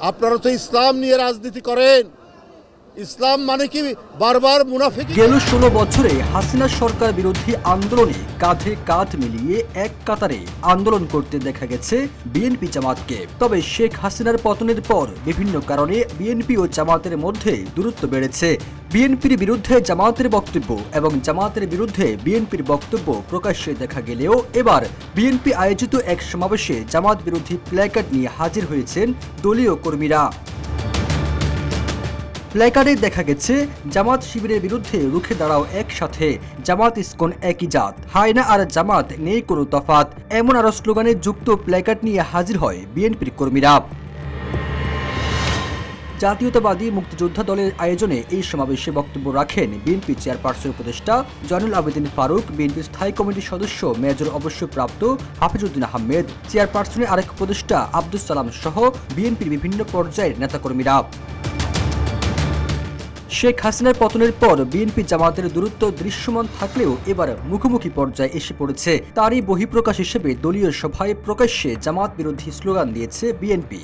আপনারা তো ইসলাম নিয়ে রাজনীতি করেন, ইসলাম মানে কি বারবার মুনাফিকি? গেল 16 বছরে হাসিনা সরকার বিরোধী আন্দোলনে কাঁধে কাঁধ মিলিয়ে এক কাতারে আন্দোলন করতে দেখা গেছে বিএনপি জামাতকে। তবে শেখ হাসিনার পতনের পর বিভিন্ন কারণে বিএনপি ও জামাতের মধ্যে দূরত্ব বেড়েছে। বিএনপির বিরুদ্ধে জামাতের বক্তব্য এবং জামাতের বিরুদ্ধে বিএনপির বক্তব্য প্রকাশ্যে দেখা গেলেও এবার বিএনপি আয়োজিত এক সমাবেশে জামাত বিরোধী প্ল্যাকার্ড নিয়ে হাজির হয়েছেন দলীয় কর্মীরা। প্ল্যাকার্ডে দেখা গেছে জামাত শিবিরের বিরুদ্ধে রুখে দাঁড়াও একসাথে, জামাত ইসকন একই জাত, হায়না আর জামাত নেই কোনো তফাত, এমন আরো স্লোগানে যুক্ত প্ল্যাকার্ড নিয়ে হাজির হয় বিএনপির কর্মীরা। জাতীয়তাবাদী মুক্তিযোদ্ধা দলের আয়োজনে এই সমাবেশে বক্তব্য রাখেন বিএনপি চেয়ারপারসন উপদেষ্টা জয়নুল আবেদিন ফারুক, বিএনপি স্থায়ী কমিটির সদস্য মেজর অবসরপ্রাপ্ত হাফিজউদ্দিন আহমেদ, চেয়ারপারসনের আরেক উপদেষ্টা আব্দুস সালাম সহ বিএনপির বিভিন্ন পর্যায়ের নেতাকর্মীরা। শেখ হাসিনার পতনের পর বিএনপি জামাতের দূরত্ব দৃশ্যমান থাকলেও এবার মুখোমুখি পর্যায়ে এসে পড়েছে। তারই বহিঃপ্রকাশ হিসেবে দলীয় সভায় প্রকাশ্যে জামাত বিরোধী স্লোগান দিয়েছে বিএনপি।